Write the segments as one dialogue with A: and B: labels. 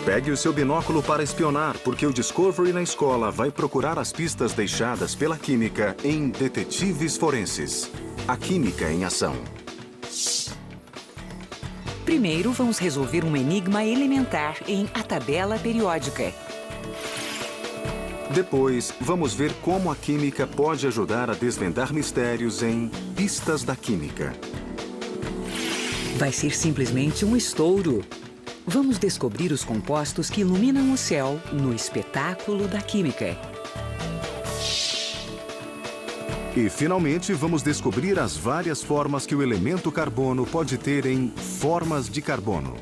A: Pegue o seu binóculo para espionar, porque o Discovery na escola vai procurar as pistas deixadas pela química em Detetives Forenses. A química em ação.
B: Primeiro, vamos resolver um enigma elementar em A Tabela Periódica.
A: Depois, vamos ver como a química pode ajudar a desvendar mistérios em Pistas da Química.
B: Vai ser simplesmente um estouro. Vamos descobrir os compostos que iluminam o céu no espetáculo da química.
A: E, finalmente, vamos descobrir as várias formas que o elemento carbono pode ter em formas de carbono.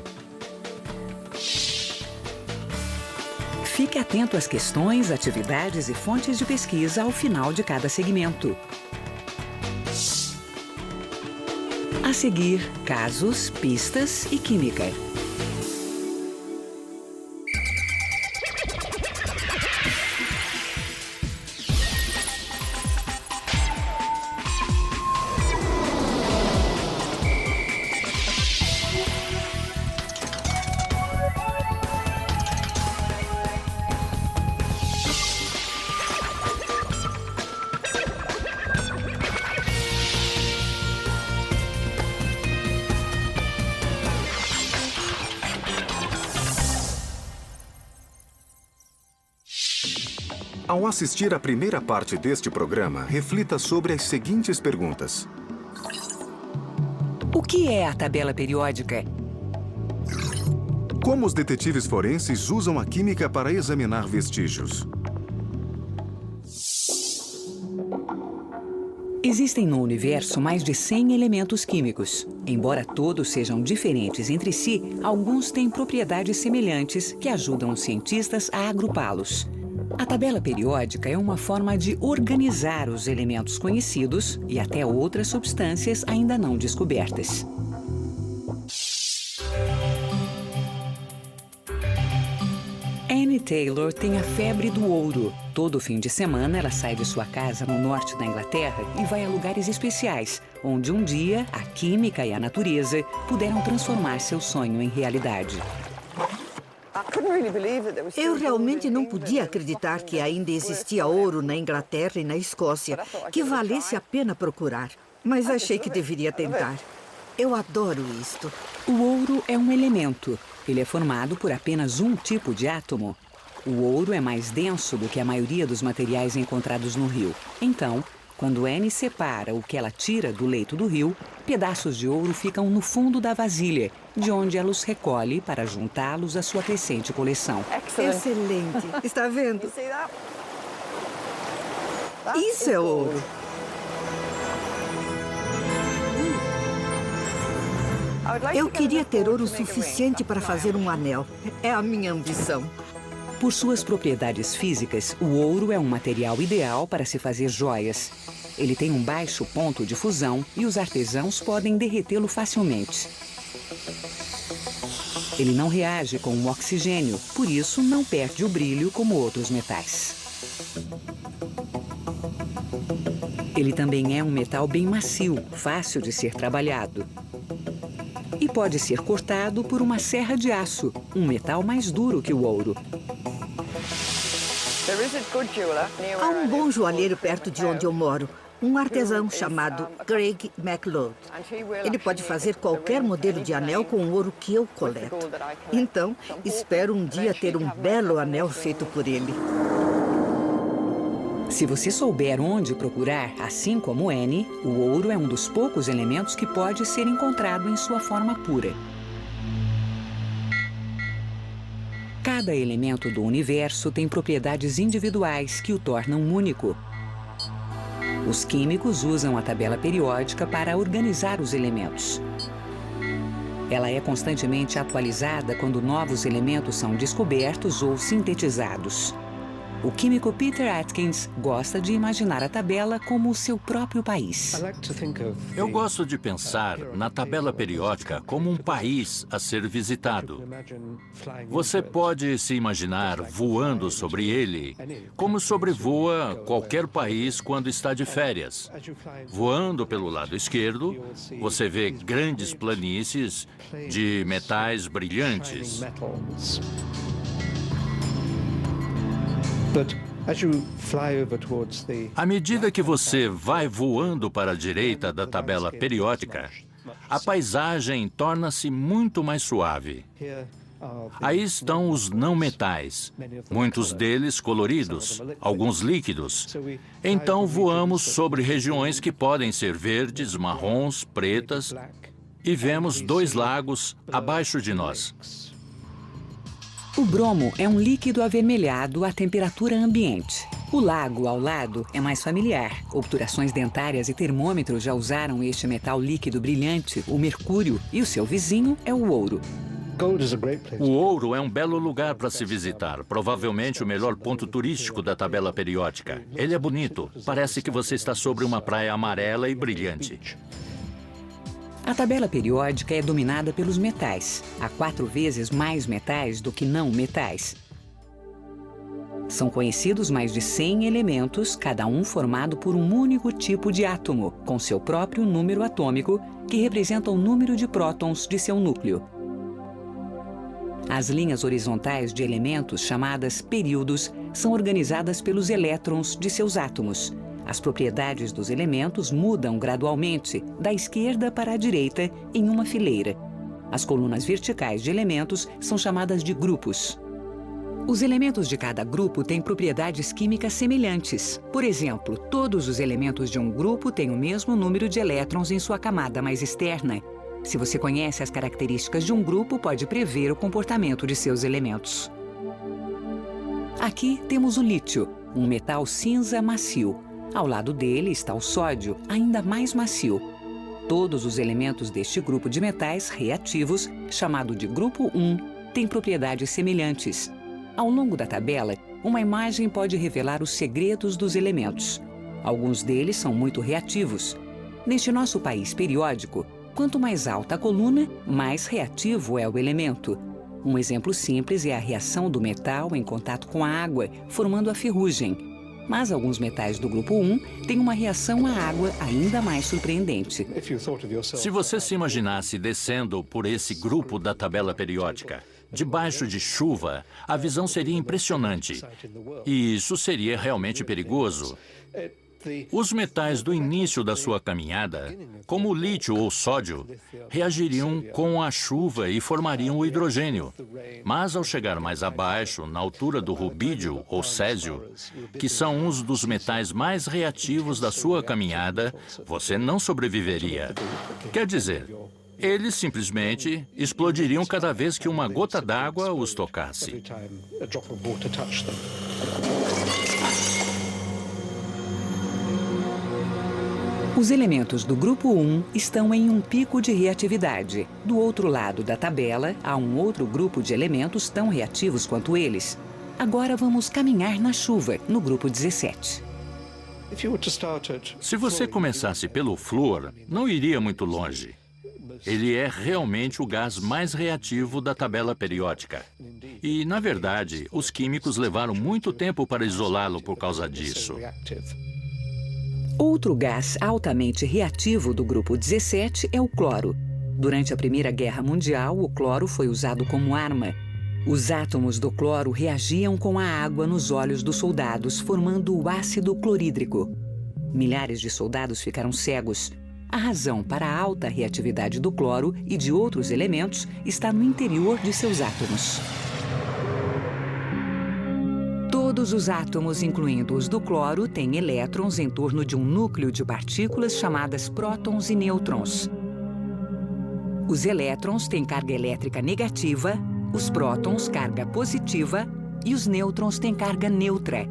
B: Fique atento às questões, atividades e fontes de pesquisa ao final de cada segmento. A seguir, casos, pistas e química.
A: Ao assistir à primeira parte deste programa, reflita sobre as seguintes perguntas.
B: O que é a tabela periódica?
A: Como os detetives forenses usam a química para examinar vestígios?
B: Existem no universo mais de 100 elementos químicos. Embora todos sejam diferentes entre si, alguns têm propriedades semelhantes que ajudam os cientistas a agrupá-los. A tabela periódica é uma forma de organizar os elementos conhecidos e até outras substâncias ainda não descobertas. Annie Taylor tem a febre do ouro. Todo fim de semana, ela sai de sua casa no norte da Inglaterra e vai a lugares especiais, onde um dia a química e a natureza puderam transformar seu sonho em realidade.
C: Eu realmente não podia acreditar que ainda existia ouro na Inglaterra e na Escócia, que valesse a pena procurar. Mas achei que deveria tentar. Eu adoro isto.
B: O ouro é um elemento. Ele é formado por apenas um tipo de átomo. O ouro é mais denso do que a maioria dos materiais encontrados no rio. Então, quando Annie separa o que ela tira do leito do rio, pedaços de ouro ficam no fundo da vasilha, de onde ela os recolhe para juntá-los à sua crescente coleção.
C: Excelente. Está vendo? Isso é ouro. Eu queria ter ouro suficiente para fazer um anel. É a minha ambição.
B: Por suas propriedades físicas, o ouro é um material ideal para se fazer joias. Ele tem um baixo ponto de fusão e os artesãos podem derretê-lo facilmente. Ele não reage com o oxigênio, por isso não perde o brilho como outros metais. Ele também é um metal bem macio, fácil de ser trabalhado. E pode ser cortado por uma serra de aço, um metal mais duro que o ouro.
C: Há um bom joalheiro perto de onde eu moro, um artesão chamado Craig MacLeod. Ele pode fazer qualquer modelo de anel com o ouro que eu coleto. Então, espero um dia ter um belo anel feito por ele.
B: Se você souber onde procurar, assim como Annie, o ouro é um dos poucos elementos que pode ser encontrado em sua forma pura. Cada elemento do universo tem propriedades individuais que o tornam único. Os químicos usam a tabela periódica para organizar os elementos. Ela é constantemente atualizada quando novos elementos são descobertos ou sintetizados. O químico Peter Atkins gosta de imaginar a tabela como o seu próprio país.
D: Eu gosto de pensar na tabela periódica como um país a ser visitado. Você pode se imaginar voando sobre ele, como sobrevoa qualquer país quando está de férias. Voando pelo lado esquerdo, você vê grandes planícies de metais brilhantes. À medida que você vai voando para a direita da tabela periódica, a paisagem torna-se muito mais suave. Aí estão os não-metais, muitos deles coloridos, alguns líquidos. Então voamos sobre regiões que podem ser verdes, marrons, pretas, e vemos 2 lagos abaixo de nós.
B: O bromo é um líquido avermelhado à temperatura ambiente. O lago ao lado é mais familiar. Obturações dentárias e termômetros já usaram este metal líquido brilhante, o mercúrio, e o seu vizinho é o ouro.
D: O ouro é um belo lugar para se visitar, provavelmente o melhor ponto turístico da tabela periódica. Ele é bonito, parece que você está sobre uma praia amarela e brilhante.
B: A tabela periódica é dominada pelos metais. Há 4 vezes mais metais do que não metais. São conhecidos mais de 100 elementos, cada um formado por um único tipo de átomo, com seu próprio número atômico, que representa o número de prótons de seu núcleo. As linhas horizontais de elementos, chamadas períodos, são organizadas pelos elétrons de seus átomos. As propriedades dos elementos mudam gradualmente, da esquerda para a direita, em uma fileira. As colunas verticais de elementos são chamadas de grupos. Os elementos de cada grupo têm propriedades químicas semelhantes. Por exemplo, todos os elementos de um grupo têm o mesmo número de elétrons em sua camada mais externa. Se você conhece as características de um grupo, pode prever o comportamento de seus elementos. Aqui temos o lítio, um metal cinza macio. Ao lado dele está o sódio, ainda mais macio. Todos os elementos deste grupo de metais reativos, chamado de grupo 1, têm propriedades semelhantes. Ao longo da tabela, uma imagem pode revelar os segredos dos elementos. Alguns deles são muito reativos. Neste nosso país periódico, quanto mais alta a coluna, mais reativo é o elemento. Um exemplo simples é a reação do metal em contato com a água, formando a ferrugem. Mas alguns metais do grupo 1 têm uma reação à água ainda mais surpreendente.
D: Se você se imaginasse descendo por esse grupo da tabela periódica, debaixo de chuva, a visão seria impressionante. E isso seria realmente perigoso. Os metais do início da sua caminhada, como o lítio ou sódio, reagiriam com a chuva e formariam o hidrogênio. Mas ao chegar mais abaixo, na altura do rubídio ou césio, que são uns dos metais mais reativos da sua caminhada, você não sobreviveria. Quer dizer, eles simplesmente explodiriam cada vez que uma gota d'água os tocasse.
B: Os elementos do grupo 1 estão em um pico de reatividade. Do outro lado da tabela, há um outro grupo de elementos tão reativos quanto eles. Agora vamos caminhar na chuva, no grupo 17.
D: Se você começasse pelo flúor, não iria muito longe. Ele é realmente o gás mais reativo da tabela periódica. E, na verdade, os químicos levaram muito tempo para isolá-lo por causa disso.
B: Outro gás altamente reativo do grupo 17 é o cloro. Durante a Primeira Guerra Mundial, o cloro foi usado como arma. Os átomos do cloro reagiam com a água nos olhos dos soldados, formando o ácido clorídrico. Milhares de soldados ficaram cegos. A razão para a alta reatividade do cloro e de outros elementos está no interior de seus átomos. Todos os átomos, incluindo os do cloro, têm elétrons em torno de um núcleo de partículas chamadas prótons e nêutrons. Os elétrons têm carga elétrica negativa, os prótons carga positiva e os nêutrons têm carga neutra.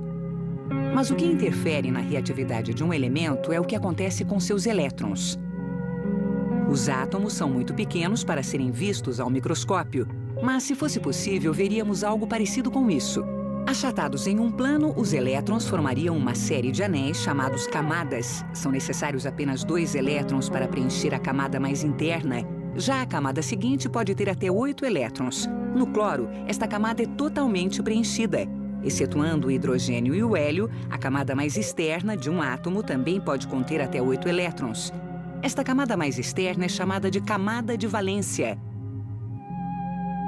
B: Mas o que interfere na reatividade de um elemento é o que acontece com seus elétrons. Os átomos são muito pequenos para serem vistos ao microscópio, mas se fosse possível, veríamos algo parecido com isso. Achatados em um plano, os elétrons formariam uma série de anéis chamados camadas. São necessários apenas 2 elétrons para preencher a camada mais interna. Já a camada seguinte pode ter até 8 elétrons. No cloro, esta camada é totalmente preenchida. Excetuando o hidrogênio e o hélio, a camada mais externa de um átomo também pode conter até 8 elétrons. Esta camada mais externa é chamada de camada de valência.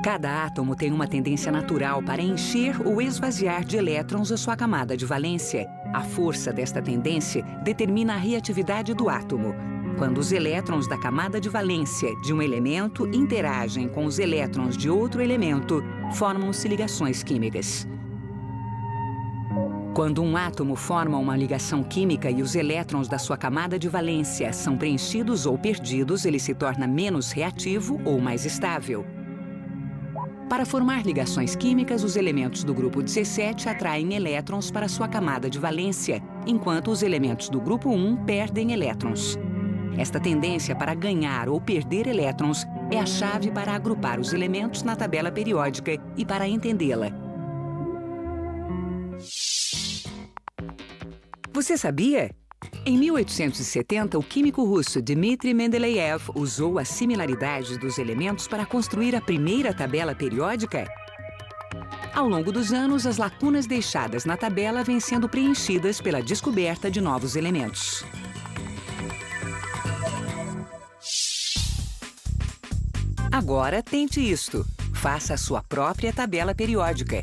B: Cada átomo tem uma tendência natural para encher ou esvaziar de elétrons a sua camada de valência. A força desta tendência determina a reatividade do átomo. Quando os elétrons da camada de valência de um elemento interagem com os elétrons de outro elemento, formam-se ligações químicas. Quando um átomo forma uma ligação química e os elétrons da sua camada de valência são preenchidos ou perdidos, ele se torna menos reativo ou mais estável. Para formar ligações químicas, os elementos do grupo 17 atraem elétrons para sua camada de valência, enquanto os elementos do grupo 1 perdem elétrons. Esta tendência para ganhar ou perder elétrons é a chave para agrupar os elementos na tabela periódica e para entendê-la. Você sabia? Em 1870, o químico russo Dmitry Mendeleev usou as similaridades dos elementos para construir a primeira tabela periódica. Ao longo dos anos, as lacunas deixadas na tabela vêm sendo preenchidas pela descoberta de novos elementos. Agora tente isto. Faça a sua própria tabela periódica.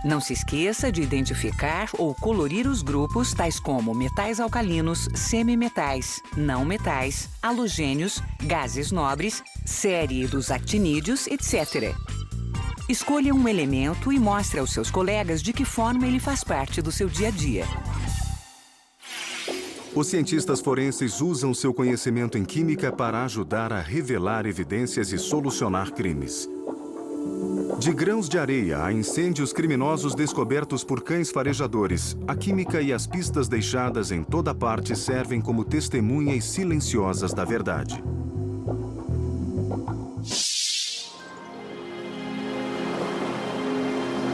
B: Não se esqueça de identificar ou colorir os grupos tais como metais alcalinos, semimetais, não metais, halogênios, gases nobres, série dos actinídeos, etc. Escolha um elemento e mostre aos seus colegas de que forma ele faz parte do seu dia a dia.
A: Os cientistas forenses usam seu conhecimento em química para ajudar a revelar evidências e solucionar crimes. De grãos de areia a incêndios criminosos descobertos por cães farejadores, a química e as pistas deixadas em toda parte servem como testemunhas silenciosas da verdade.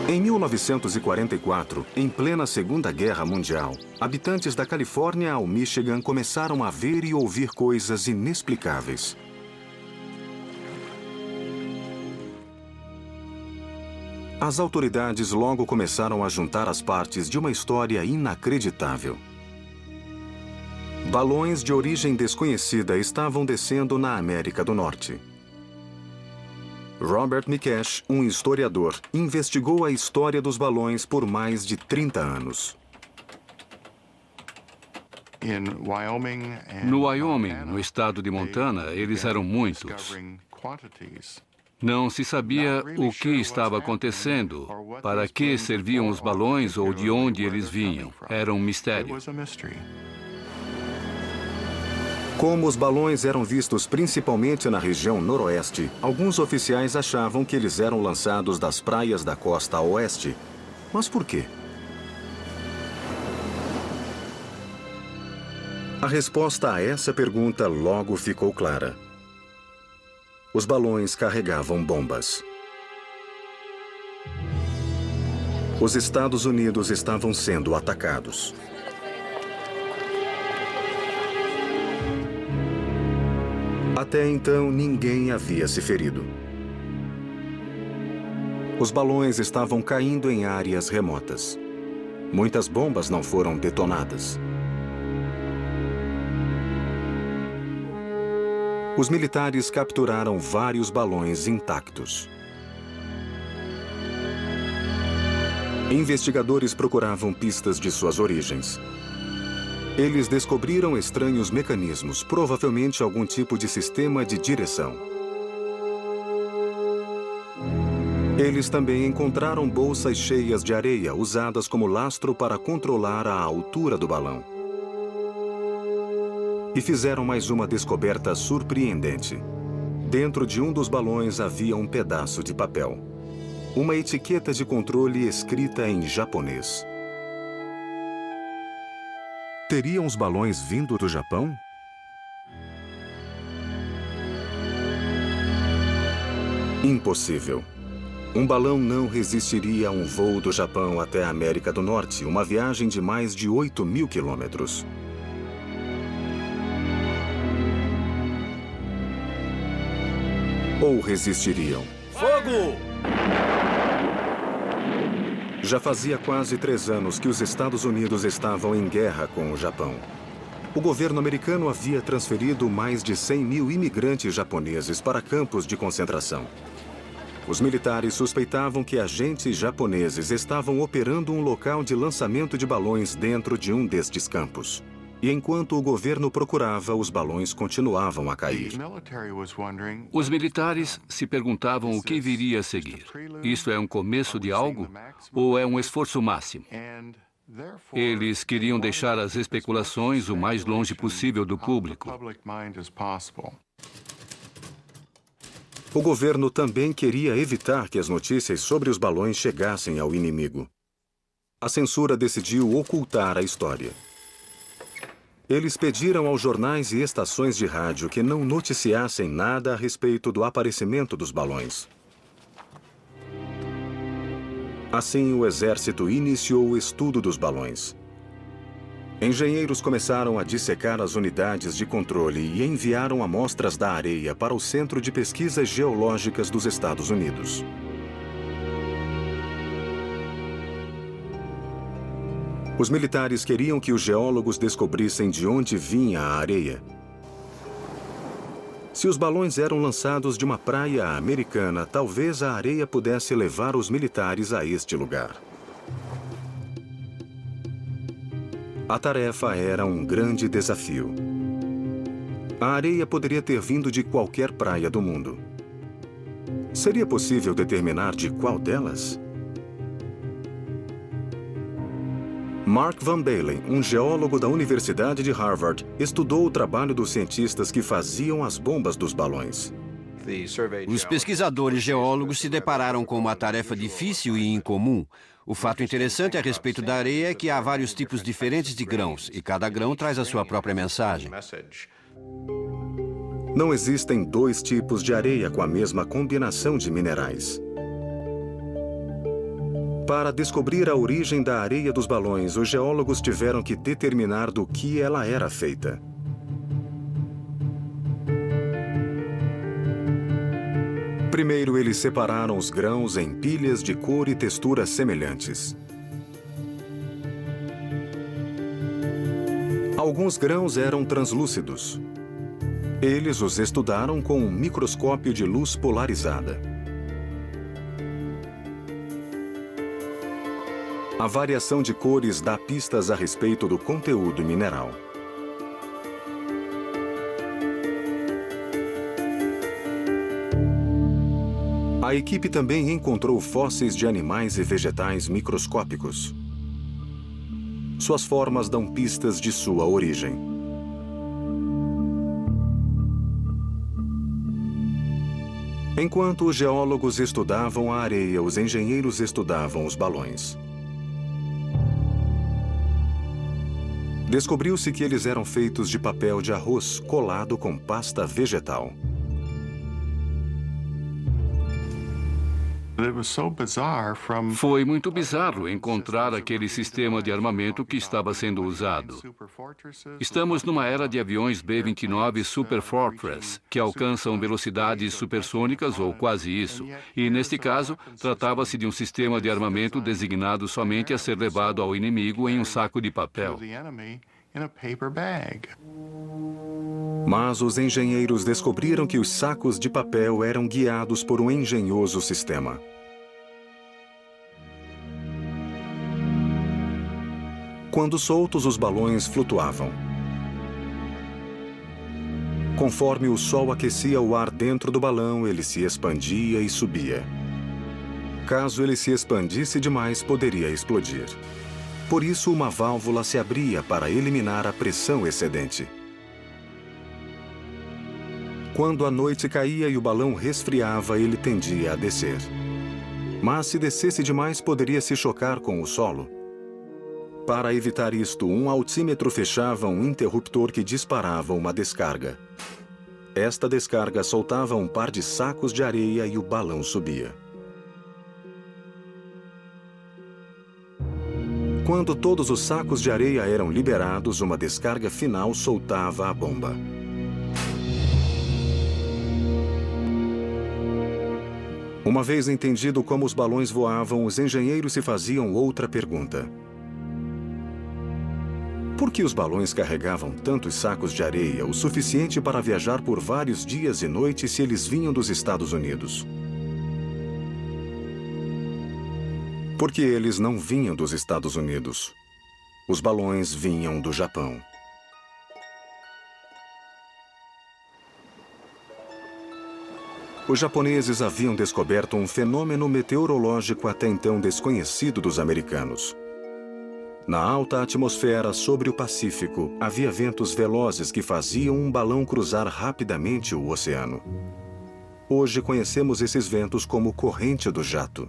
A: Em 1944, em plena Segunda Guerra Mundial, habitantes da Califórnia ao Michigan começaram a ver e ouvir coisas inexplicáveis. As autoridades logo começaram a juntar as partes de uma história inacreditável. Balões de origem desconhecida estavam descendo na América do Norte. Robert Mikesh, um historiador, investigou a história dos balões por mais de 30 anos.
E: No Wyoming, no estado de Montana, eles eram muitos. Não se sabia o que estava acontecendo, para que serviam os balões ou de onde eles vinham. Era um mistério.
A: Como os balões eram vistos principalmente na região noroeste, alguns oficiais achavam que eles eram lançados das praias da costa oeste. Mas por quê? A resposta a essa pergunta logo ficou clara. Os balões carregavam bombas. Os Estados Unidos estavam sendo atacados. Até então, ninguém havia se ferido. Os balões estavam caindo em áreas remotas. Muitas bombas não foram detonadas. Os militares capturaram vários balões intactos. Investigadores procuravam pistas de suas origens. Eles descobriram estranhos mecanismos, provavelmente algum tipo de sistema de direção. Eles também encontraram bolsas cheias de areia, usadas como lastro para controlar a altura do balão. E fizeram mais uma descoberta surpreendente. Dentro de um dos balões havia um pedaço de papel. Uma etiqueta de controle escrita em japonês. Teriam os balões vindo do Japão? Impossível. Um balão não resistiria a um voo do Japão até a América do Norte, uma viagem de mais de 8.000 quilômetros. Ou resistiriam?
F: Fogo!
A: Já fazia quase 3 anos que os Estados Unidos estavam em guerra com o Japão. O governo americano havia transferido mais de 100 mil imigrantes japoneses para campos de concentração. Os militares suspeitavam que agentes japoneses estavam operando um local de lançamento de balões dentro de um destes campos. E enquanto o governo procurava, os balões continuavam a cair.
E: Os militares se perguntavam o que viria a seguir. Isto é um começo de algo ou é um esforço máximo? Eles queriam deixar as especulações o mais longe possível do público.
A: O governo também queria evitar que as notícias sobre os balões chegassem ao inimigo. A censura decidiu ocultar a história. Eles pediram aos jornais e estações de rádio que não noticiassem nada a respeito do aparecimento dos balões. Assim, o exército iniciou o estudo dos balões. Engenheiros começaram a dissecar as unidades de controle e enviaram amostras da areia para o Centro de Pesquisas Geológicas dos Estados Unidos. Os militares queriam que os geólogos descobrissem de onde vinha a areia. Se os balões eram lançados de uma praia americana, talvez a areia pudesse levar os militares a este lugar. A tarefa era um grande desafio. A areia poderia ter vindo de qualquer praia do mundo. Seria possível determinar de qual delas? Mark Van Balen, um geólogo da Universidade de Harvard, estudou o trabalho dos cientistas que faziam as bombas dos balões.
F: Os pesquisadores geólogos se depararam com uma tarefa difícil e incomum. O fato interessante a respeito da areia é que há vários tipos diferentes de grãos, e cada grão traz a sua própria mensagem.
A: Não existem dois tipos de areia com a mesma combinação de minerais. Para descobrir a origem da areia dos balões, os geólogos tiveram que determinar do que ela era feita. Primeiro, eles separaram os grãos em pilhas de cor e textura semelhantes. Alguns grãos eram translúcidos. Eles os estudaram com um microscópio de luz polarizada. A variação de cores dá pistas a respeito do conteúdo mineral. A equipe também encontrou fósseis de animais e vegetais microscópicos. Suas formas dão pistas de sua origem. Enquanto os geólogos estudavam a areia, os engenheiros estudavam os balões. Descobriu-se que eles eram feitos de papel de arroz colado com pasta vegetal.
E: Foi muito bizarro encontrar aquele sistema de armamento que estava sendo usado. Estamos numa era de aviões B-29 Super Fortress, que alcançam velocidades supersônicas ou quase isso. E, neste caso, tratava-se de um sistema de armamento designado somente a ser levado ao inimigo em um saco de papel.
A: Mas os engenheiros descobriram que os sacos de papel eram guiados por um engenhoso sistema. Quando soltos, os balões flutuavam. Conforme o sol aquecia o ar dentro do balão, ele se expandia e subia. Caso ele se expandisse demais, poderia explodir. Por isso, uma válvula se abria para eliminar a pressão excedente. Quando a noite caía e o balão resfriava, ele tendia a descer. Mas se descesse demais, poderia se chocar com o solo. Para evitar isto, um altímetro fechava um interruptor que disparava uma descarga. Esta descarga soltava um par de sacos de areia e o balão subia. Quando todos os sacos de areia eram liberados, uma descarga final soltava a bomba. Uma vez entendido como os balões voavam, os engenheiros se faziam outra pergunta. Por que os balões carregavam tantos sacos de areia, o suficiente para viajar por vários dias e noites se eles vinham dos Estados Unidos? Porque eles não vinham dos Estados Unidos. Os balões vinham do Japão. Os japoneses haviam descoberto um fenômeno meteorológico até então desconhecido dos americanos. Na alta atmosfera sobre o Pacífico, havia ventos velozes que faziam um balão cruzar rapidamente o oceano. Hoje conhecemos esses ventos como corrente do jato.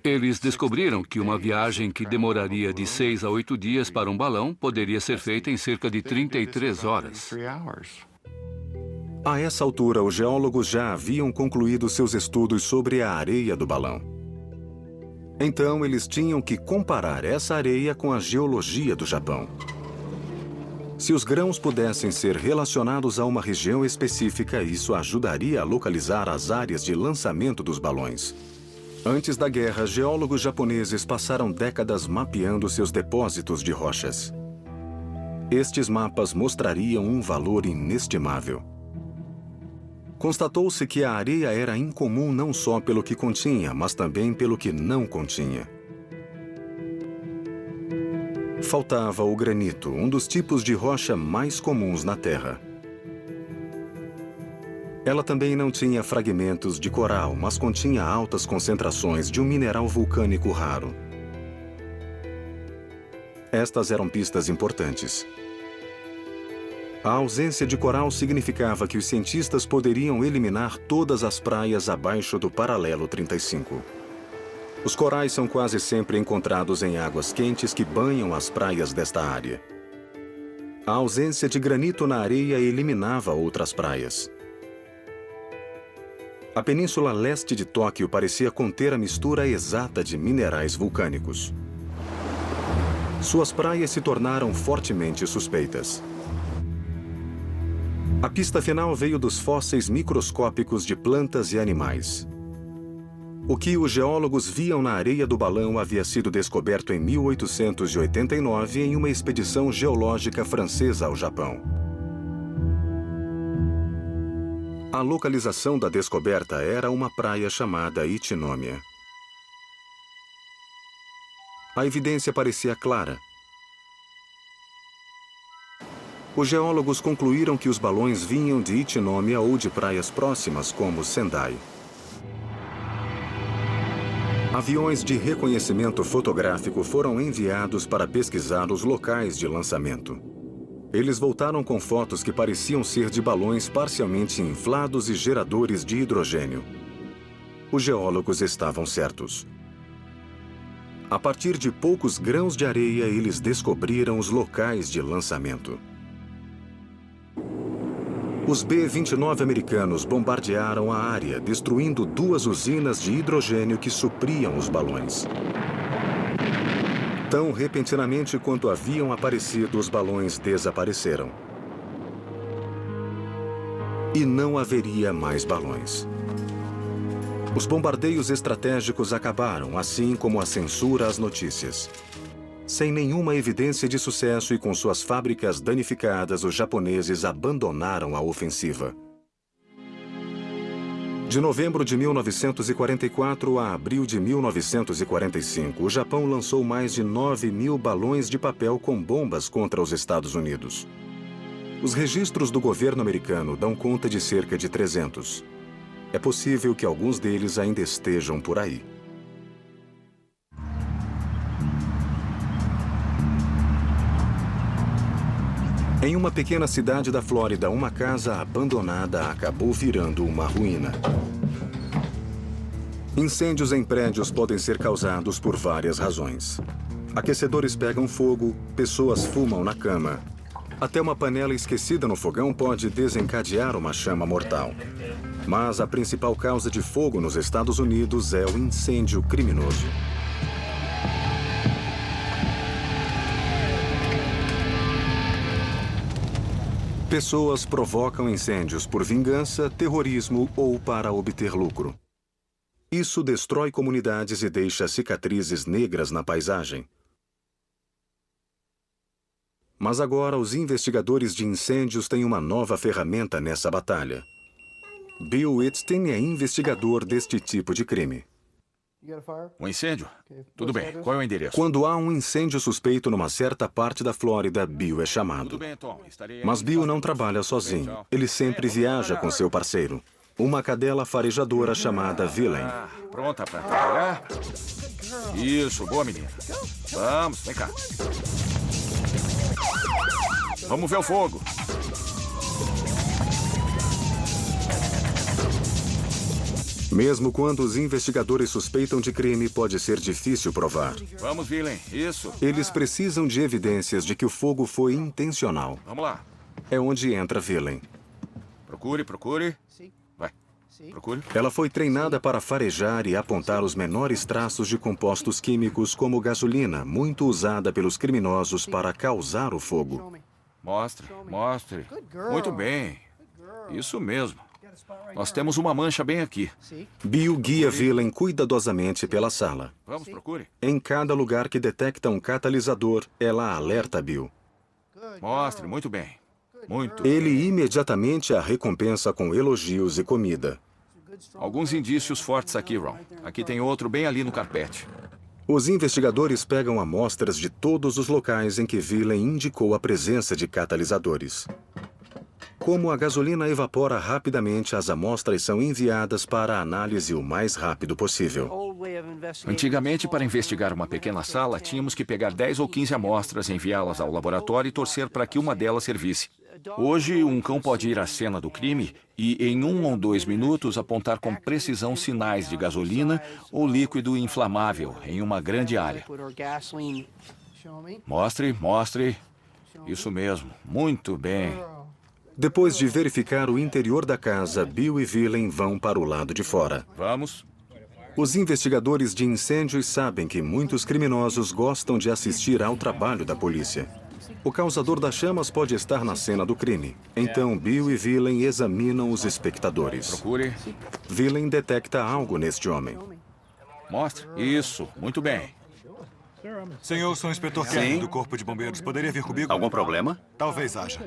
E: Eles descobriram que uma viagem que demoraria de 6 a 8 dias para um balão poderia ser feita em cerca de 33 horas.
A: A essa altura, os geólogos já haviam concluído seus estudos sobre a areia do balão. Então, eles tinham que comparar essa areia com a geologia do Japão. Se os grãos pudessem ser relacionados a uma região específica, isso ajudaria a localizar as áreas de lançamento dos balões. Antes da guerra, geólogos japoneses passaram décadas mapeando seus depósitos de rochas. Estes mapas mostrariam um valor inestimável. Constatou-se que a areia era incomum não só pelo que continha, mas também pelo que não continha. Faltava o granito, um dos tipos de rocha mais comuns na Terra. Ela também não tinha fragmentos de coral, mas continha altas concentrações de um mineral vulcânico raro. Estas eram pistas importantes. A ausência de coral significava que os cientistas poderiam eliminar todas as praias abaixo do paralelo 35. Os corais são quase sempre encontrados em águas quentes que banham as praias desta área. A ausência de granito na areia eliminava outras praias. A península leste de Tóquio parecia conter a mistura exata de minerais vulcânicos. Suas praias se tornaram fortemente suspeitas. A pista final veio dos fósseis microscópicos de plantas e animais. O que os geólogos viam na areia do balão havia sido descoberto em 1889 em uma expedição geológica francesa ao Japão. A localização da descoberta era uma praia chamada Ichinomiya. A evidência parecia clara. Os geólogos concluíram que os balões vinham de Ichinomiya ou de praias próximas, como Sendai. Aviões de reconhecimento fotográfico foram enviados para pesquisar os locais de lançamento. Eles voltaram com fotos que pareciam ser de balões parcialmente inflados e geradores de hidrogênio. Os geólogos estavam certos. A partir de poucos grãos de areia, eles descobriram os locais de lançamento. Os B-29 americanos bombardearam a área, destruindo 2 usinas de hidrogênio que supriam os balões. Tão repentinamente quanto haviam aparecido, os balões desapareceram. E não haveria mais balões. Os bombardeios estratégicos acabaram, assim como a censura às notícias. Sem nenhuma evidência de sucesso e com suas fábricas danificadas, os japoneses abandonaram a ofensiva. De novembro de 1944 a abril de 1945, o Japão lançou mais de 9.000 balões de papel com bombas contra os Estados Unidos. Os registros do governo americano dão conta de cerca de 300. É possível que alguns deles ainda estejam por aí. Em uma pequena cidade da Flórida, uma casa abandonada acabou virando uma ruína. Incêndios em prédios podem ser causados por várias razões. Aquecedores pegam fogo, pessoas fumam na cama. Até uma panela esquecida no fogão pode desencadear uma chama mortal. Mas a principal causa de fogo nos Estados Unidos é o incêndio criminoso. Pessoas provocam incêndios por vingança, terrorismo ou para obter lucro. Isso destrói comunidades e deixa cicatrizes negras na paisagem. Mas agora os investigadores de incêndios têm uma nova ferramenta nessa batalha. Bill Whitstein é investigador deste tipo de crime.
G: Um incêndio? Tudo bem. Qual é o endereço?
A: Quando há um incêndio suspeito numa certa parte da Flórida, Bill é chamado.
G: Tudo bem, Tom. Estarei...
A: Mas Bill não trabalha sozinho. Ele sempre viaja com seu parceiro, uma cadela farejadora chamada Villain.
G: Pronta para trabalhar? Isso, boa menina. Vamos, vem cá. Vamos ver o fogo.
A: Mesmo quando os investigadores suspeitam de crime, pode ser difícil provar.
G: Vamos, Villain. Isso.
A: Eles precisam de evidências de que o fogo foi intencional.
G: Vamos lá.
A: É onde entra Villain.
G: Procure, procure. Vai. Procure.
A: Ela foi treinada para farejar e apontar os menores traços de compostos químicos como gasolina, muito usada pelos criminosos para causar o fogo.
G: Mostre, mostre. Muito bem. Isso mesmo. Nós temos uma mancha bem aqui.
A: Bill guia Villain cuidadosamente pela sala.
G: Vamos, procure.
A: Em cada lugar que detecta um catalisador, ela alerta Bill.
G: Mostre, muito bem. Muito.
A: Ele imediatamente a recompensa com elogios e comida.
G: Alguns indícios fortes aqui, Ron. Aqui tem outro bem ali no carpete.
A: Os investigadores pegam amostras de todos os locais em que Villain indicou a presença de catalisadores. Como a gasolina evapora rapidamente, as amostras são enviadas para a análise o mais rápido possível.
G: Antigamente, para investigar uma pequena sala, tínhamos que pegar 10 ou 15 amostras, enviá-las ao laboratório e torcer para que uma delas servisse. Hoje, um cão pode ir à cena do crime e, em 1 ou 2 minutos, apontar com precisão sinais de gasolina ou líquido inflamável em uma grande área. Mostre, mostre. Isso mesmo. Muito bem.
A: Depois de verificar o interior da casa, Bill e Villain vão para o lado de fora.
G: Vamos.
A: Os investigadores de incêndios sabem que muitos criminosos gostam de assistir ao trabalho da polícia. O causador das chamas pode estar na cena do crime. Então, Bill e Villain examinam os espectadores.
G: Procure.
A: Villain detecta algo neste homem.
G: Mostre. Isso. Muito bem.
H: Senhor, sou o inspetor Kevin do Corpo de Bombeiros. Poderia vir comigo?
I: Algum problema?
H: Talvez haja.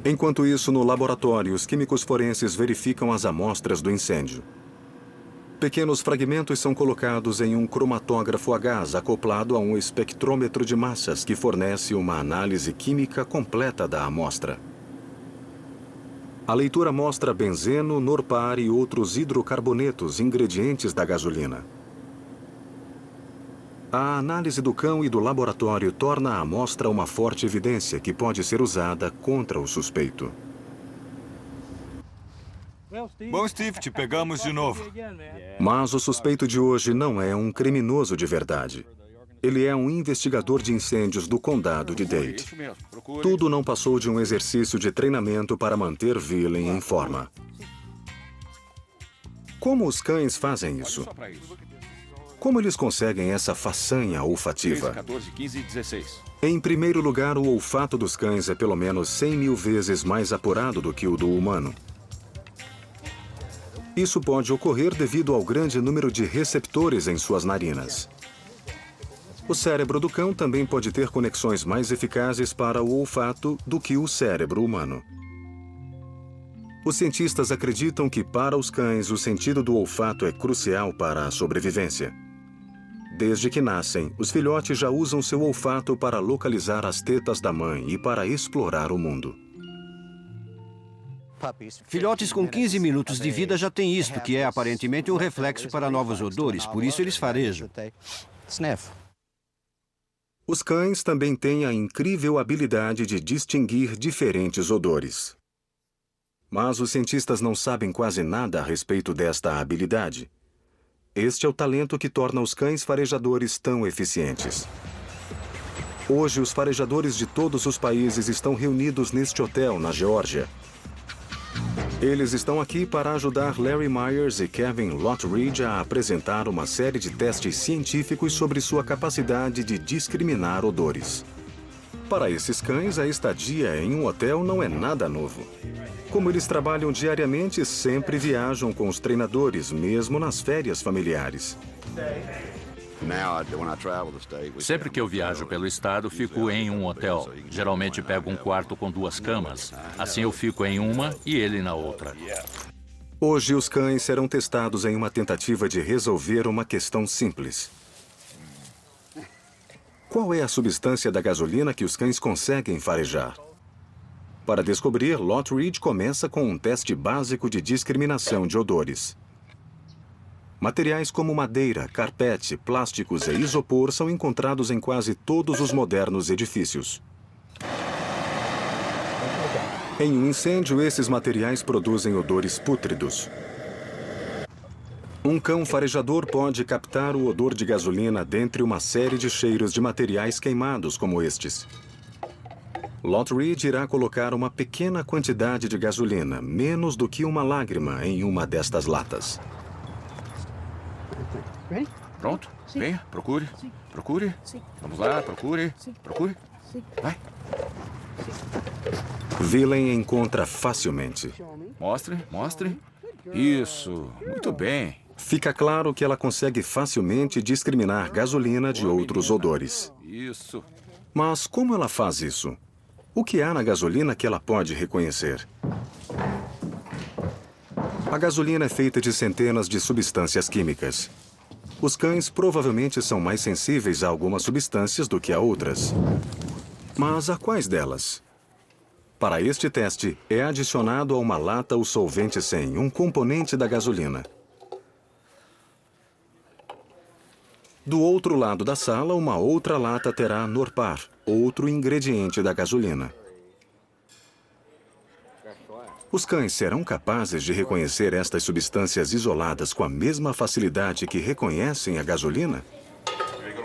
A: Enquanto isso, no laboratório, os químicos forenses verificam as amostras do incêndio. Pequenos fragmentos são colocados em um cromatógrafo a gás acoplado a um espectrômetro de massas que fornece uma análise química completa da amostra. A leitura mostra benzeno, norpar e outros hidrocarbonetos, ingredientes da gasolina. A análise do cão e do laboratório torna a amostra uma forte evidência que pode ser usada contra o suspeito.
H: Bom, Steve, te pegamos de novo.
A: Mas o suspeito de hoje não é um criminoso de verdade. Ele é um investigador de incêndios do condado de Dade.
G: Isso mesmo. Procure.
A: Tudo não passou de um exercício de treinamento para manter Villain em forma. Como os cães fazem isso?
G: Só para isso.
A: Como eles conseguem essa façanha
G: 13,
A: olfativa?
G: 14, 15 e 16.
A: Em primeiro lugar, o olfato dos cães é pelo menos 100.000 vezes mais apurado do que o do humano. Isso pode ocorrer devido ao grande número de receptores em suas narinas. O cérebro do cão também pode ter conexões mais eficazes para o olfato do que o cérebro humano. Os cientistas acreditam que, para os cães, o sentido do olfato é crucial para a sobrevivência. Desde que nascem, os filhotes já usam seu olfato para localizar as tetas da mãe e para explorar o mundo.
F: Filhotes com 15 minutos de vida já têm isto, que é aparentemente um reflexo para novos odores, por isso eles farejam.
A: Os cães também têm a incrível habilidade de distinguir diferentes odores. Mas os cientistas não sabem quase nada a respeito desta habilidade. Este é o talento que torna os cães farejadores tão eficientes. Hoje, os farejadores de todos os países estão reunidos neste hotel, na Geórgia. Eles estão aqui para ajudar Larry Myers e Kevin Lottridge a apresentar uma série de testes científicos sobre sua capacidade de discriminar odores. Para esses cães, a estadia em um hotel não é nada novo. Como eles trabalham diariamente, sempre viajam com os treinadores, mesmo nas férias familiares.
D: Sempre que eu viajo pelo estado, fico em um hotel. Geralmente pego um quarto com 2 camas. Assim eu fico em uma e ele na outra.
A: Hoje, os cães serão testados em uma tentativa de resolver uma questão simples. Qual é a substância da gasolina que os cães conseguem farejar? Para descobrir, Lottridge começa com um teste básico de discriminação de odores. Materiais como madeira, carpete, plásticos e isopor são encontrados em quase todos os modernos edifícios. Em um incêndio, esses materiais produzem odores pútridos. Um cão farejador pode captar o odor de gasolina dentre uma série de cheiros de materiais queimados como estes. Lottridge irá colocar uma pequena quantidade de gasolina, menos do que uma lágrima, em uma destas latas.
G: Pronto? Venha, procure. Procure. Vamos lá, procure. Procure. Vai.
A: Villain encontra facilmente.
G: Mostre, mostre. Isso, muito bem.
A: Fica claro que ela consegue facilmente discriminar gasolina de outros odores.
G: Isso.
A: Mas como ela faz isso? O que há na gasolina que ela pode reconhecer? A gasolina é feita de centenas de substâncias químicas. Os cães provavelmente são mais sensíveis a algumas substâncias do que a outras. Mas a quais delas? Para este teste, é adicionado a uma lata o solvente 100, um componente da gasolina. Do outro lado da sala, uma outra lata terá Norpar, outro ingrediente da gasolina. Os cães serão capazes de reconhecer estas substâncias isoladas com a mesma facilidade que reconhecem a gasolina?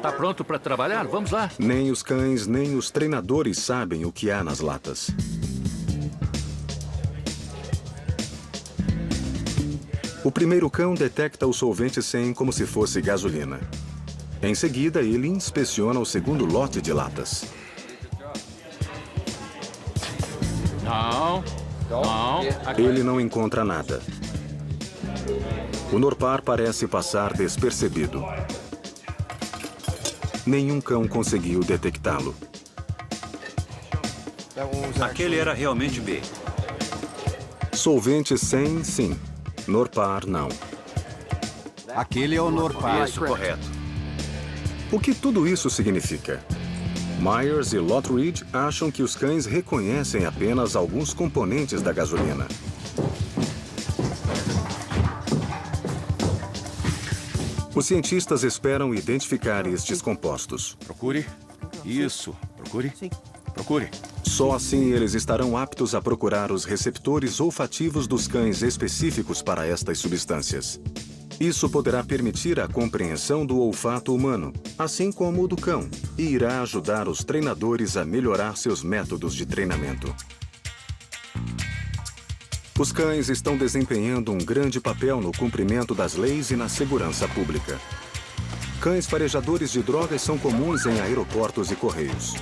D: Tá pronto para trabalhar? Vamos lá.
A: Nem os cães, nem os treinadores sabem o que há nas latas. O primeiro cão detecta o solvente 100 como se fosse gasolina. Em seguida, ele inspeciona o segundo lote de latas.
D: Não. Não.
A: Ele não encontra nada. O Norpar parece passar despercebido. Nenhum cão conseguiu detectá-lo.
I: Aquele era realmente B.
A: Solvente 100, sim. Norpar, não.
F: Aquele é o Norpar.
I: Isso, correto.
A: O que tudo isso significa? Myers e Lottridge acham que os cães reconhecem apenas alguns componentes da gasolina. Os cientistas esperam identificar estes compostos.
G: Procure. Isso, procure. Procure.
A: Só assim eles estarão aptos a procurar os receptores olfativos dos cães específicos para estas substâncias. Isso poderá permitir a compreensão do olfato humano, assim como o do cão, e irá ajudar os treinadores a melhorar seus métodos de treinamento. Os cães estão desempenhando um grande papel no cumprimento das leis e na segurança pública. Cães farejadores de drogas são comuns em aeroportos e correios.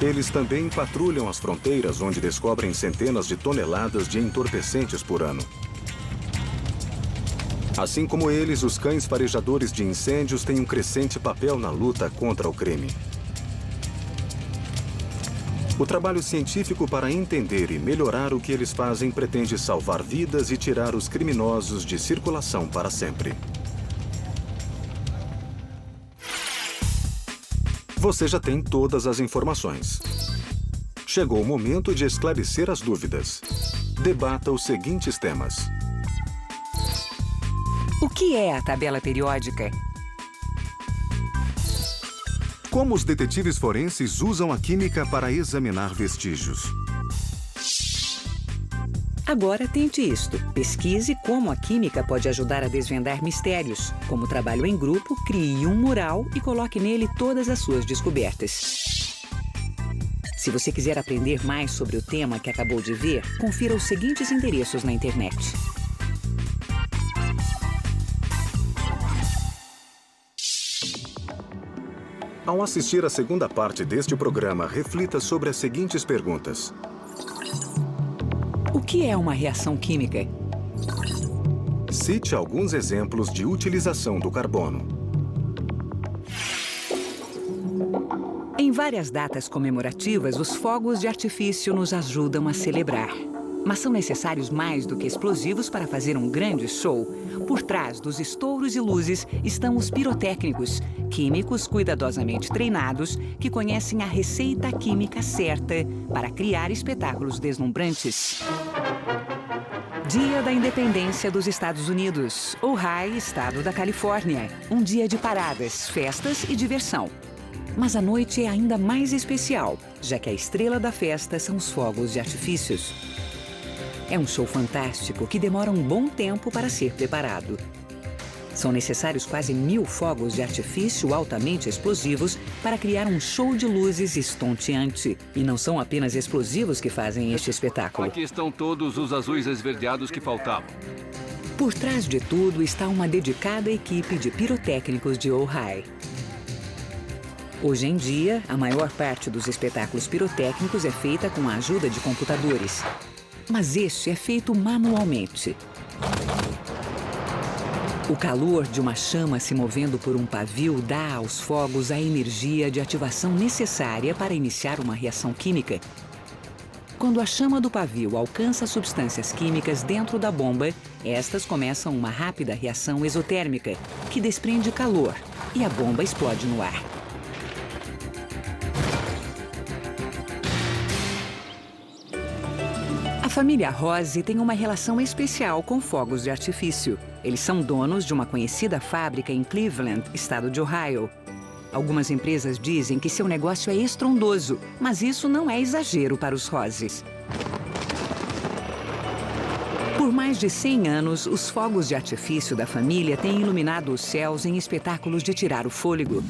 A: Eles também patrulham as fronteiras, onde descobrem centenas de toneladas de entorpecentes por ano. Assim como eles, os cães farejadores de incêndios têm um crescente papel na luta contra o crime. O trabalho científico para entender e melhorar o que eles fazem pretende salvar vidas e tirar os criminosos de circulação para sempre. Você já tem todas as informações. Chegou o momento de esclarecer as dúvidas. Debata os seguintes temas.
B: O que é a tabela periódica?
A: Como os detetives forenses usam a química para examinar vestígios?
B: Agora tente isto. Pesquise como a química pode ajudar a desvendar mistérios. Como trabalho em grupo, crie um mural e coloque nele todas as suas descobertas. Se você quiser aprender mais sobre o tema que acabou de ver, confira os seguintes endereços na internet.
A: Ao assistir à segunda parte deste programa, reflita sobre as seguintes perguntas.
B: O que é uma reação química?
A: Cite alguns exemplos de utilização do carbono.
B: Em várias datas comemorativas, os fogos de artifício nos ajudam a celebrar. Mas são necessários mais do que explosivos para fazer um grande show. Por trás dos estouros e luzes estão os pirotécnicos, químicos cuidadosamente treinados que conhecem a receita química certa para criar espetáculos deslumbrantes. Dia da Independência dos Estados Unidos, Ojai, estado da Califórnia. Um dia de paradas, festas e diversão. Mas a noite é ainda mais especial, já que a estrela da festa são os fogos de artifícios. É um show fantástico que demora um bom tempo para ser preparado. São necessários quase 1000 fogos de artifício altamente explosivos para criar um show de luzes estonteante. E não são apenas explosivos que fazem este espetáculo.
E: Aqui estão todos os azuis esverdeados que faltavam.
B: Por trás de tudo está uma dedicada equipe de pirotécnicos de Ojai. Hoje em dia, a maior parte dos espetáculos pirotécnicos é feita com a ajuda de computadores. Mas este é feito manualmente. O calor de uma chama se movendo por um pavio dá aos fogos a energia de ativação necessária para iniciar uma reação química. Quando a chama do pavio alcança substâncias químicas dentro da bomba, estas começam uma rápida reação exotérmica, que desprende calor, e a bomba explode no ar. A família Rose tem uma relação especial com fogos de artifício. Eles são donos de uma conhecida fábrica em Cleveland, estado de Ohio. Algumas empresas dizem que seu negócio é estrondoso, mas isso não é exagero para os Roses. Por mais de 100 anos, os fogos de artifício da família têm iluminado os céus em espetáculos de tirar o fôlego.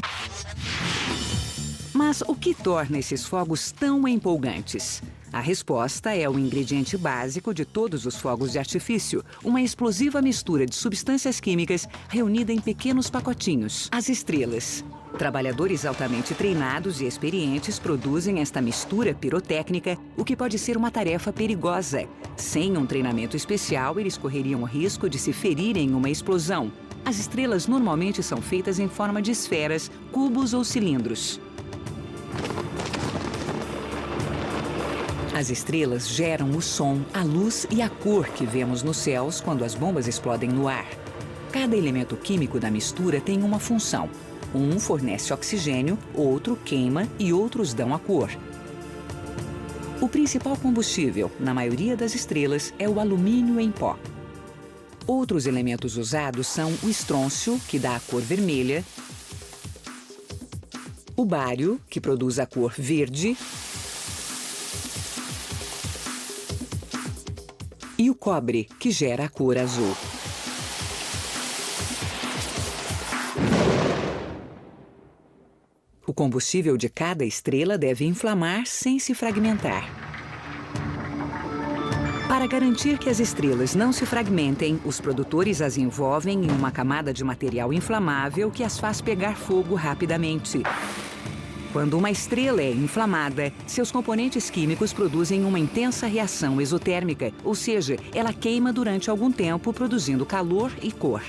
B: Mas o que torna esses fogos tão empolgantes? A resposta é o ingrediente básico de todos os fogos de artifício, uma explosiva mistura de substâncias químicas reunida em pequenos pacotinhos, as estrelas. Trabalhadores altamente treinados e experientes produzem esta mistura pirotécnica, o que pode ser uma tarefa perigosa. Sem um treinamento especial, eles correriam o risco de se ferirem em uma explosão. As estrelas normalmente são feitas em forma de esferas, cubos ou cilindros. As estrelas geram o som, a luz e a cor que vemos nos céus quando as bombas explodem no ar. Cada elemento químico da mistura tem uma função. Um fornece oxigênio, outro queima e outros dão a cor. O principal combustível, na maioria das estrelas, é o alumínio em pó. Outros elementos usados são o estrôncio, que dá a cor vermelha, o bário, que produz a cor verde, e o cobre, que gera a cor azul. O combustível de cada estrela deve inflamar sem se fragmentar. Para garantir que as estrelas não se fragmentem, os produtores as envolvem em uma camada de material inflamável que as faz pegar fogo rapidamente. Quando uma estrela é inflamada, seus componentes químicos produzem uma intensa reação exotérmica, ou seja, ela queima durante algum tempo, produzindo calor e cor.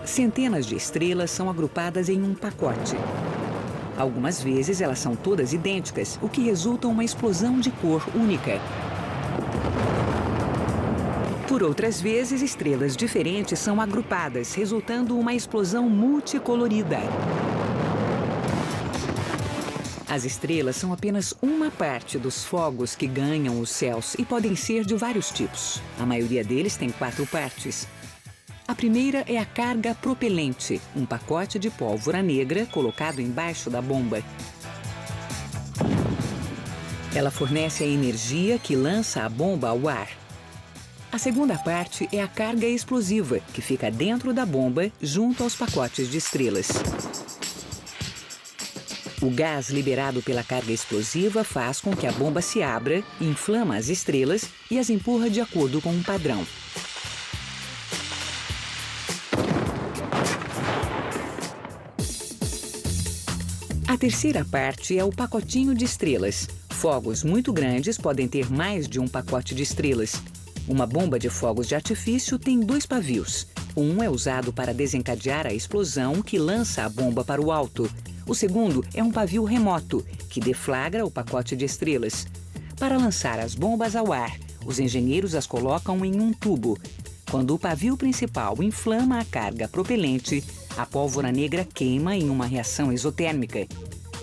B: Centenas de estrelas são agrupadas em um pacote. Algumas vezes elas são todas idênticas, o que resulta em uma explosão de cor única. Por outras vezes, estrelas diferentes são agrupadas, resultando uma explosão multicolorida. As estrelas são apenas uma parte dos fogos que ganham os céus e podem ser de vários tipos. A maioria deles tem 4 partes. A primeira é a carga propelente, um pacote de pólvora negra colocado embaixo da bomba. Ela fornece a energia que lança a bomba ao ar. A segunda parte é a carga explosiva, que fica dentro da bomba, junto aos pacotes de estrelas. O gás liberado pela carga explosiva faz com que a bomba se abra, inflama as estrelas e as empurra de acordo com um padrão. A terceira parte é o pacotinho de estrelas. Fogos muito grandes podem ter mais de um pacote de estrelas. Uma bomba de fogos de artifício tem 2 pavios. Um é usado para desencadear a explosão que lança a bomba para o alto. O segundo é um pavio remoto, que deflagra o pacote de estrelas. Para lançar as bombas ao ar, os engenheiros as colocam em um tubo. Quando o pavio principal inflama a carga propelente, a pólvora negra queima em uma reação exotérmica.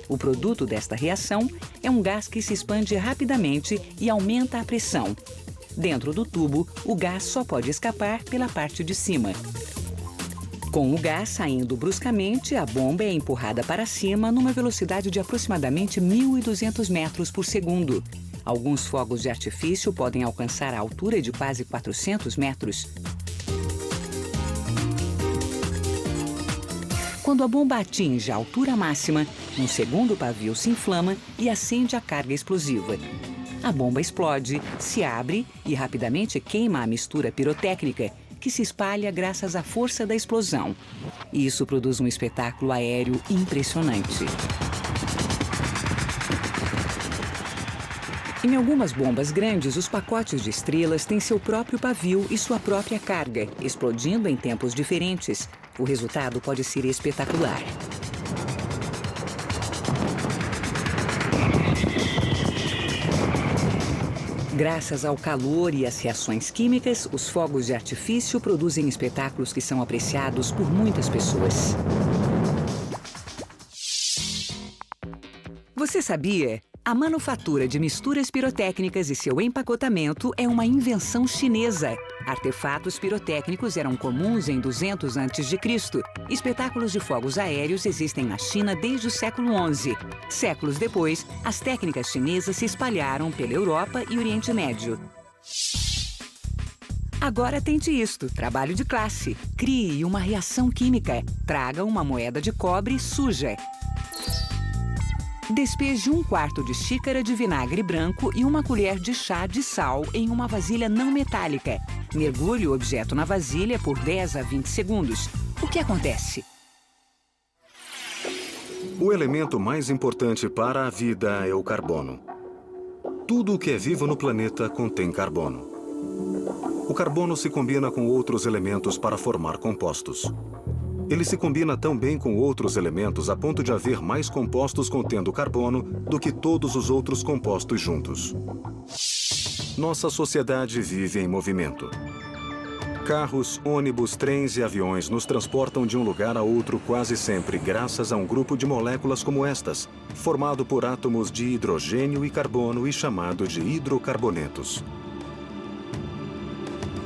B: O produto desta reação é um gás que se expande rapidamente e aumenta a pressão. Dentro do tubo, o gás só pode escapar pela parte de cima. Com o gás saindo bruscamente, a bomba é empurrada para cima numa velocidade de aproximadamente 1.200 metros por segundo. Alguns fogos de artifício podem alcançar a altura de quase 400 metros. Quando a bomba atinge a altura máxima, um segundo pavio se inflama e acende a carga explosiva. A bomba explode, se abre e rapidamente queima a mistura pirotécnica, que se espalha graças à força da explosão. Isso produz um espetáculo aéreo impressionante. Em algumas bombas grandes, os pacotes de estrelas têm seu próprio pavio e sua própria carga, explodindo em tempos diferentes. O resultado pode ser espetacular. Graças ao calor e às reações químicas, os fogos de artifício produzem espetáculos que são apreciados por muitas pessoas. Você sabia? A manufatura de misturas pirotécnicas e seu empacotamento é uma invenção chinesa. Artefatos pirotécnicos eram comuns em 200 a.C. Espetáculos de fogos aéreos existem na China desde o século XI. Séculos depois, as técnicas chinesas se espalharam pela Europa e Oriente Médio. Agora tente isto, trabalho de classe. Crie uma reação química. Traga uma moeda de cobre suja. Despeje 1/4 de xícara de vinagre branco e 1 colher de chá de sal em uma vasilha não metálica. Mergulhe o objeto na vasilha por 10 a 20 segundos. O que acontece?
A: O elemento mais importante para a vida é o carbono. Tudo o que é vivo no planeta contém carbono. O carbono se combina com outros elementos para formar compostos. Ele se combina tão bem com outros elementos a ponto de haver mais compostos contendo carbono do que todos os outros compostos juntos. Nossa sociedade vive em movimento. Carros, ônibus, trens e aviões nos transportam de um lugar a outro quase sempre graças a um grupo de moléculas como estas, formado por átomos de hidrogênio e carbono e chamado de hidrocarbonetos.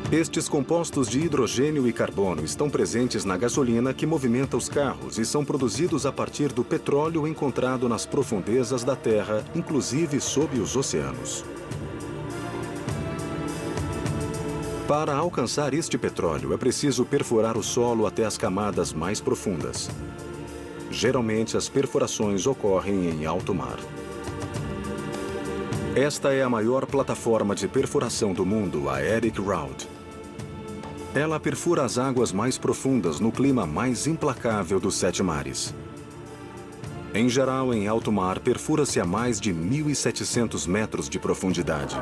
A: Estes compostos de hidrogênio e carbono estão presentes na gasolina que movimenta os carros e são produzidos a partir do petróleo encontrado nas profundezas da Terra, inclusive sob os oceanos. Para alcançar este petróleo, é preciso perfurar o solo até as camadas mais profundas. Geralmente, as perfurações ocorrem em alto mar. Esta é a maior plataforma de perfuração do mundo, a Eric Raud. Ela perfura as águas mais profundas no clima mais implacável dos 7 mares. Em geral, em alto mar, perfura-se a mais de 1.700 metros de profundidade.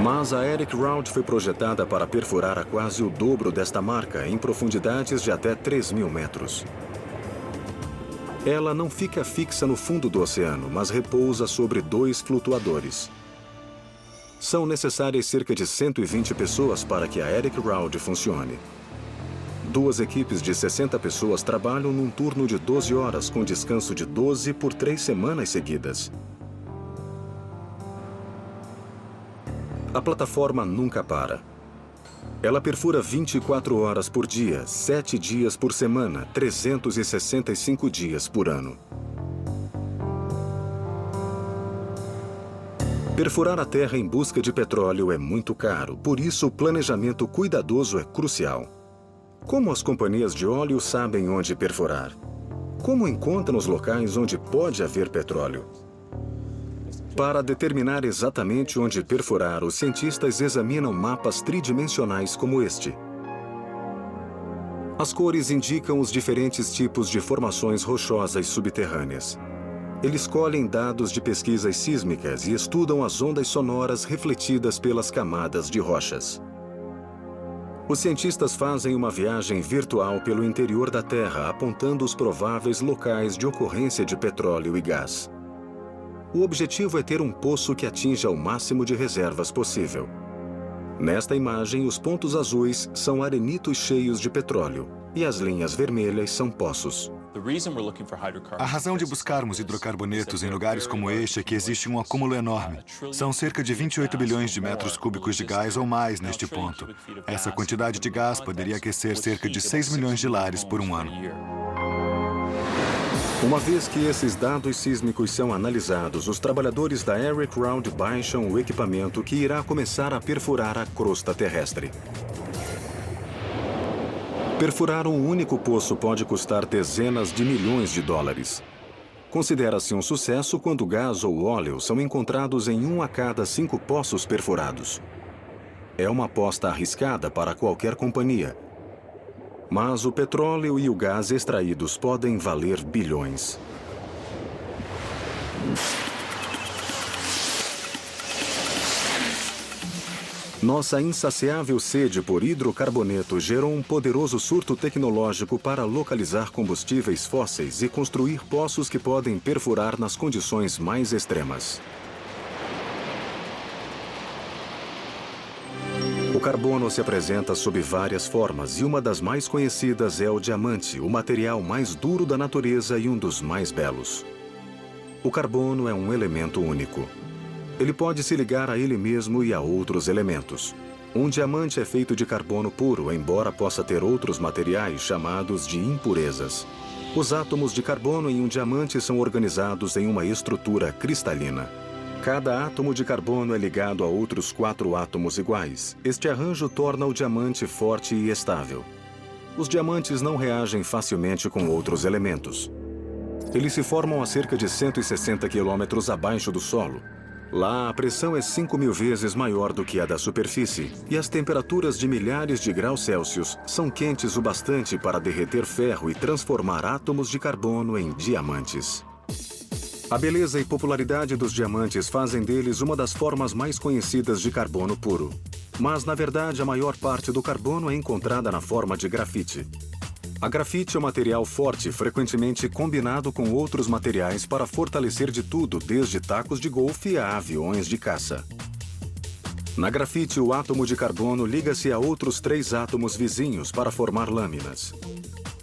A: Mas a Eric Raud foi projetada para perfurar a quase o dobro desta marca, em profundidades de até 3.000 metros. Ela não fica fixa no fundo do oceano, mas repousa sobre 2 flutuadores. São necessárias cerca de 120 pessoas para que a Eric Raud funcione. 2 equipes de 60 pessoas trabalham num turno de 12 horas, com descanso de 12 por 3 semanas seguidas. A plataforma nunca para. Ela perfura 24 horas por dia, 7 dias por semana, 365 dias por ano. Perfurar a terra em busca de petróleo é muito caro, por isso o planejamento cuidadoso é crucial. Como as companhias de óleo sabem onde perfurar? Como encontram os locais onde pode haver petróleo? Para determinar exatamente onde perfurar, os cientistas examinam mapas tridimensionais como este. As cores indicam os diferentes tipos de formações rochosas subterrâneas. Eles colhem dados de pesquisas sísmicas e estudam as ondas sonoras refletidas pelas camadas de rochas. Os cientistas fazem uma viagem virtual pelo interior da Terra, apontando os prováveis locais de ocorrência de petróleo e gás. O objetivo é ter um poço que atinja o máximo de reservas possível. Nesta imagem, os pontos azuis são arenitos cheios de petróleo e as linhas vermelhas são poços.
H: A razão de buscarmos hidrocarbonetos em lugares como este é que existe um acúmulo enorme. São cerca de 28 bilhões de metros cúbicos de gás ou mais neste ponto. Essa quantidade de gás poderia aquecer cerca de 6 milhões de lares por um ano.
A: Uma vez que esses dados sísmicos são analisados, os trabalhadores da Eric Round baixam o equipamento que irá começar a perfurar a crosta terrestre. Perfurar um único poço pode custar dezenas de milhões de dólares. Considera-se um sucesso quando gás ou óleo são encontrados em 1 a cada 5 poços perfurados. É uma aposta arriscada para qualquer companhia. Mas o petróleo e o gás extraídos podem valer bilhões. Nossa insaciável sede por hidrocarboneto gerou um poderoso surto tecnológico para localizar combustíveis fósseis e construir poços que podem perfurar nas condições mais extremas. O carbono se apresenta sob várias formas e uma das mais conhecidas é o diamante, o material mais duro da natureza e um dos mais belos. O carbono é um elemento único. Ele pode se ligar a ele mesmo e a outros elementos. Um diamante é feito de carbono puro, embora possa ter outros materiais chamados de impurezas. Os átomos de carbono em um diamante são organizados em uma estrutura cristalina. Cada átomo de carbono é ligado a outros 4 átomos iguais. Este arranjo torna o diamante forte e estável. Os diamantes não reagem facilmente com outros elementos. Eles se formam a cerca de 160 quilômetros abaixo do solo. Lá, a pressão é 5.000 vezes maior do que a da superfície, e as temperaturas de milhares de graus Celsius são quentes o bastante para derreter ferro e transformar átomos de carbono em diamantes. A beleza e popularidade dos diamantes fazem deles uma das formas mais conhecidas de carbono puro. Mas, na verdade, a maior parte do carbono é encontrada na forma de grafite. A grafite é um material forte, frequentemente combinado com outros materiais para fortalecer de tudo, desde tacos de golfe a aviões de caça. Na grafite, o átomo de carbono liga-se a outros 3 átomos vizinhos para formar lâminas.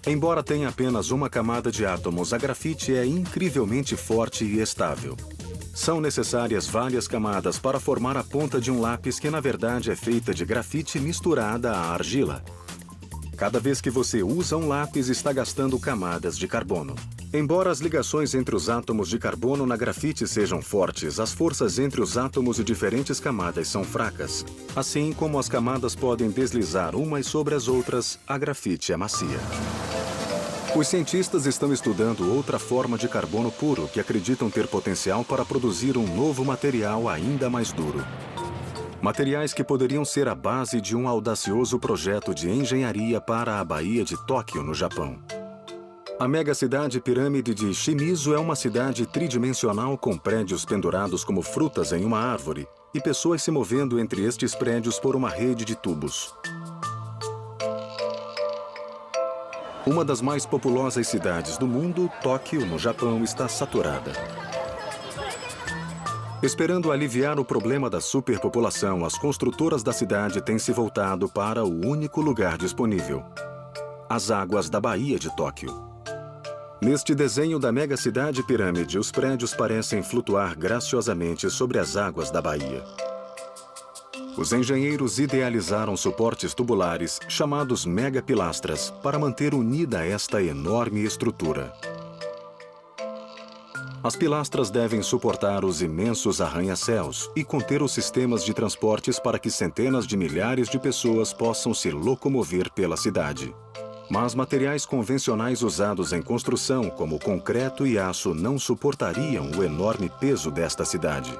A: Embora tenha apenas uma camada de átomos, a grafite é incrivelmente forte e estável. São necessárias várias camadas para formar a ponta de um lápis que, na verdade, é feita de grafite misturada à argila. Cada vez que você usa um lápis, está gastando camadas de carbono. Embora as ligações entre os átomos de carbono na grafite sejam fortes, as forças entre os átomos de diferentes camadas são fracas. Assim como as camadas podem deslizar umas sobre as outras, a grafite é macia. Os cientistas estão estudando outra forma de carbono puro que acreditam ter potencial para produzir um novo material ainda mais duro. Materiais que poderiam ser a base de um audacioso projeto de engenharia para a Baía de Tóquio, no Japão. A megacidade pirâmide de Shimizu é uma cidade tridimensional com prédios pendurados como frutas em uma árvore e pessoas se movendo entre estes prédios por uma rede de tubos. Uma das mais populosas cidades do mundo, Tóquio, no Japão, está saturada. Esperando aliviar o problema da superpopulação, as construtoras da cidade têm se voltado para o único lugar disponível: as águas da Baía de Tóquio. Neste desenho da megacidade pirâmide, os prédios parecem flutuar graciosamente sobre as águas da baía. Os engenheiros idealizaram suportes tubulares, chamados megapilastras, para manter unida esta enorme estrutura. As pilastras devem suportar os imensos arranha-céus e conter os sistemas de transportes para que centenas de milhares de pessoas possam se locomover pela cidade. Mas materiais convencionais usados em construção, como concreto e aço, não suportariam o enorme peso desta cidade.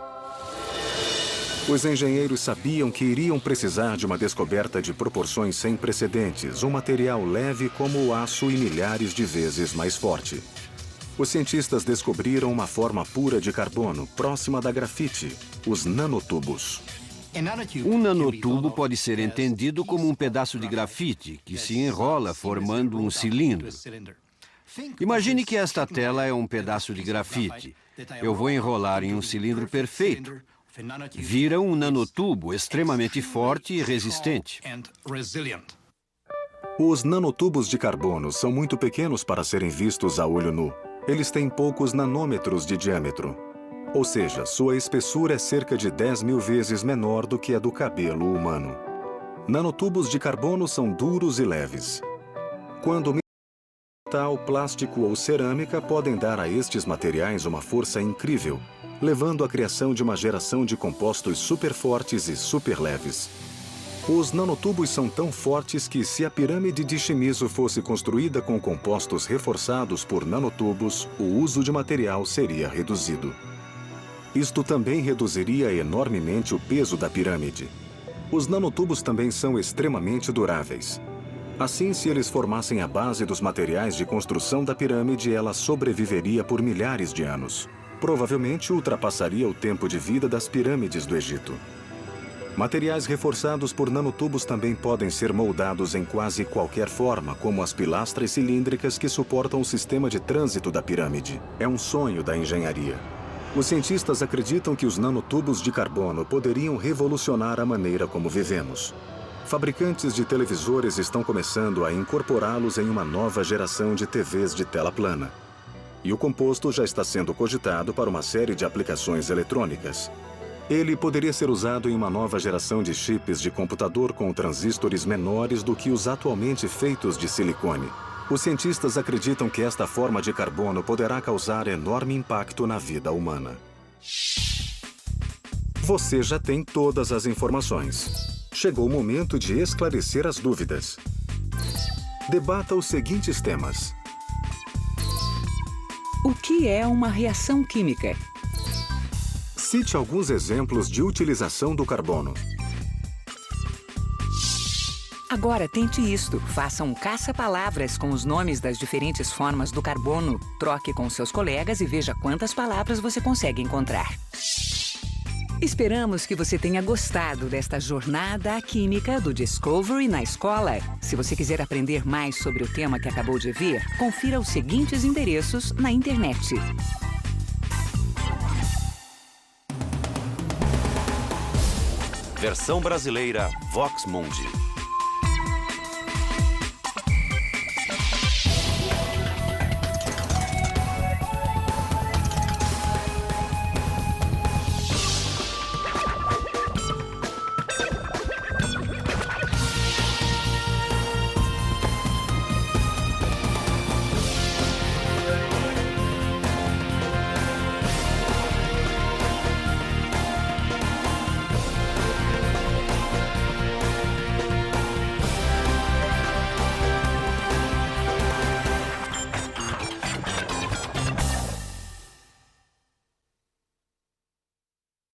A: Os engenheiros sabiam que iriam precisar de uma descoberta de proporções sem precedentes, um material leve como o aço e milhares de vezes mais forte. Os cientistas descobriram uma forma pura de carbono, próxima da grafite, os nanotubos.
F: Um nanotubo pode ser entendido como um pedaço de grafite que se enrola formando um cilindro. Imagine que esta tela é um pedaço de grafite. Eu vou enrolar em um cilindro perfeito. Vira um nanotubo extremamente forte e resistente.
A: Os nanotubos de carbono são muito pequenos para serem vistos a olho nu. Eles têm poucos nanômetros de diâmetro. Ou seja, sua espessura é cerca de 10.000 vezes menor do que a do cabelo humano. Nanotubos de carbono são duros e leves. Quando metal, plástico ou cerâmica podem dar a estes materiais uma força incrível, levando à criação de uma geração de compostos superfortes e superleves. Os nanotubos são tão fortes que, se a pirâmide de Shimizu fosse construída com compostos reforçados por nanotubos, o uso de material seria reduzido. Isto também reduziria enormemente o peso da pirâmide. Os nanotubos também são extremamente duráveis. Assim, se eles formassem a base dos materiais de construção da pirâmide, ela sobreviveria por milhares de anos. Provavelmente ultrapassaria o tempo de vida das pirâmides do Egito. Materiais reforçados por nanotubos também podem ser moldados em quase qualquer forma, como as pilastras cilíndricas que suportam o sistema de trânsito da pirâmide. É um sonho da engenharia. Os cientistas acreditam que os nanotubos de carbono poderiam revolucionar a maneira como vivemos. Fabricantes de televisores estão começando a incorporá-los em uma nova geração de TVs de tela plana. E o composto já está sendo cogitado para uma série de aplicações eletrônicas. Ele poderia ser usado em uma nova geração de chips de computador com transistores menores do que os atualmente feitos de silicone. Os cientistas acreditam que esta forma de carbono poderá causar enorme impacto na vida humana. Você já tem todas as informações. Chegou o momento de esclarecer as dúvidas. Debata os seguintes temas.
B: O que é uma reação química?
A: Cite alguns exemplos de utilização do carbono.
B: Agora tente isto. Faça um caça-palavras com os nomes das diferentes formas do carbono. Troque com seus colegas e veja quantas palavras você consegue encontrar. Esperamos que você tenha gostado desta jornada à química do Discovery na escola. Se você quiser aprender mais sobre o tema que acabou de ver, confira os seguintes endereços na internet.
I: Versão brasileira Vox Mundi.